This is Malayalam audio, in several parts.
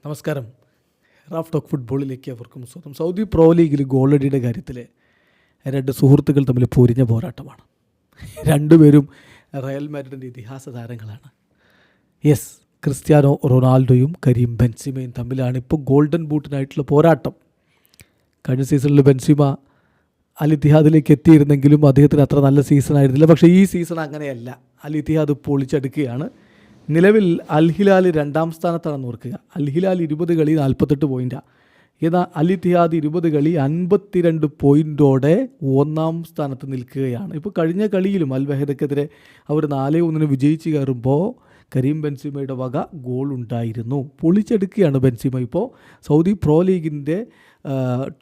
നമസ്കാരം. റാഫ് ടോക്ക് ഫുട്ബോളിലേക്ക് അവർക്കും സ്വാഗതം. സൗദി പ്രോ ലീഗിൽ ഗോളടിയുടെ കാര്യത്തിൽ രണ്ട് സുഹൃത്തുക്കൾ തമ്മിൽ പൊരിഞ്ഞ പോരാട്ടമാണ്. രണ്ടുപേരും റയൽ മാഡ്രിഡിൻ്റെ ഇതിഹാസ താരങ്ങളാണ്. യെസ്, ക്രിസ്ത്യാനോ റൊണാൾഡോയും കരീം ബെൻസിമയും തമ്മിലാണ് ഇപ്പോൾ ഗോൾഡൻ ബൂട്ടിനായിട്ടുള്ള പോരാട്ടം. കഴിഞ്ഞ സീസണിൽ ബെൻസിമ അൽ ഇത്തിഹാദിലേക്ക് എത്തിയിരുന്നെങ്കിലും അദ്ദേഹത്തിന് അത്ര നല്ല സീസൺ ആയിരുന്നില്ല. പക്ഷേ ഈ സീസൺ അങ്ങനെയല്ല. അൽ ഇത്തിഹാദ് പൊളിച്ചെടുക്കുകയാണ്. നിലവിൽ അൽ ഹിലാൽ രണ്ടാം സ്ഥാനത്താണെന്ന് ഓർക്കുക. അൽ ഹിലാൽ 20 കളി 48 പോയിൻ്റാണ്. എന്നാൽ അൽ ഇത്തിഹാദ് 20 കളി 52 പോയിൻറ്റോടെ ഒന്നാം സ്ഥാനത്ത് നിൽക്കുകയാണ്. ഇപ്പോൾ കഴിഞ്ഞ കളിയിലും അൽ വഹദക്കെതിരെ അവർ 4-1 വിജയിച്ച് കയറുമ്പോൾ കരീം ബെൻസിമയുടെ വക ഗോൾ ഉണ്ടായിരുന്നു. പൊളിച്ചെടുക്കുകയാണ് ബെൻസിമ. ഇപ്പോൾ സൗദി പ്രോ ലീഗിൻ്റെ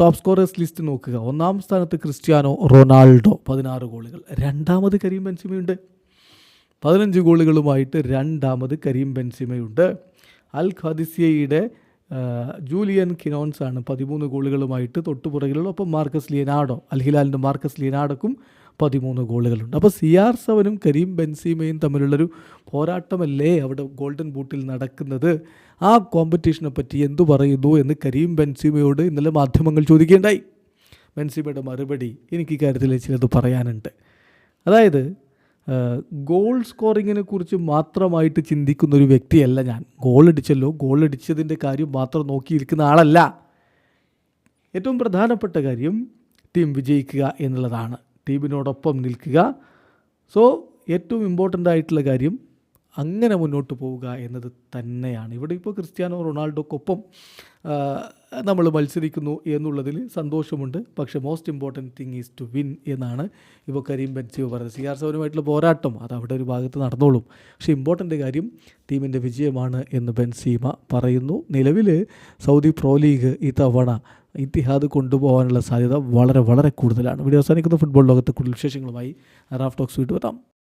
ടോപ്പ് സ്കോറേഴ്സ് ലിസ്റ്റ് നോക്കുക. ഒന്നാം സ്ഥാനത്ത് ക്രിസ്ത്യാനോ റൊണാൾഡോ 16 ഗോളുകൾ. രണ്ടാമത് കരീം ബെൻസിമയുണ്ട് 15 ഗോളുകളുമായിട്ട്. രണ്ടാമത് കരീം ബെൻസിമയുണ്ട്. അൽ ഖാദിസിയയുടെ ജൂലിയൻ കിനോൺസാണ് 13 ഗോളുകളുമായിട്ട് തൊട്ടുപുറകിലുള്ള. ഒപ്പം മാർക്കസ് ലിയനാർഡോ, അൽ ഹിലാലിൻ്റെ മാർക്കസ് ലിയനാർഡോക്കും 13 ഗോളുകളുണ്ട്. അപ്പോൾ CR7 കരീം ബെൻസിമയും തമ്മിലുള്ളൊരു പോരാട്ടമല്ലേ അവിടെ ഗോൾഡൻ ബൂട്ടിൽ നടക്കുന്നത്. ആ കോമ്പറ്റീഷനെ പറ്റി എന്തു പറയുന്നു എന്ന് കരീം ബെൻസിമയോട് ഇന്നലെ മാധ്യമങ്ങൾ ചോദിക്കുകയുണ്ടായി. ബെൻസിമയുടെ മറുപടി, എനിക്ക് ഇക്കാര്യത്തിൽ ചിലത് പറയാനുണ്ട്. അതായത് ഗോൾ സ്കോറിങ്ങിനെ കുറിച്ച് മാത്രമായിട്ട് ചിന്തിക്കുന്ന ഒരു വ്യക്തിയല്ല ഞാൻ. ഗോളടിച്ചതിൻ്റെ കാര്യം മാത്രം നോക്കിയിരിക്കുന്ന ആളല്ല. ഏറ്റവും പ്രധാനപ്പെട്ട കാര്യം ടീം വിജയിക്കുക എന്നുള്ളതാണ്, ടീമിനോടൊപ്പം നിൽക്കുക. സോ ഏറ്റവും ഇമ്പോർട്ടൻ്റ് ആയിട്ടുള്ള കാര്യം അങ്ങനെ മുന്നോട്ട് പോവുക എന്നത് തന്നെയാണ്. ഇവിടെ ഇപ്പോൾ ക്രിസ്ത്യാനോ റൊണാൾഡോക്കൊപ്പം നമ്മൾ മത്സരിക്കുന്നു എന്നുള്ളതിൽ സന്തോഷമുണ്ട്. പക്ഷേ most important thing is to win എന്നാണ് ഇപ്പോൾ കരീം ബെൻസിമ പറയുന്നത്. CR7 പോരാട്ടം അത് അവിടെ ഒരു ഭാഗത്ത് നടന്നോളും. പക്ഷേ ഇമ്പോർട്ടൻ്റ് കാര്യം ടീമിൻ്റെ വിജയമാണ് എന്ന് ബെൻസിമ പറയുന്നു. നിലവിൽ സൗദി പ്രോ ലീഗ് ഇത്തവണ ഇത്തിഹാദ് കൊണ്ടുപോകാനുള്ള സാധ്യത വളരെ വളരെ കൂടുതലാണ്. വീഡിയോ അവസാനിക്കുന്ന ഫുട്ബോൾ ലോകത്തെ കൂടുതൽ വിശേഷങ്ങളുമായി റാഫ് ടോക്സ് വീണ്ടും വരാം.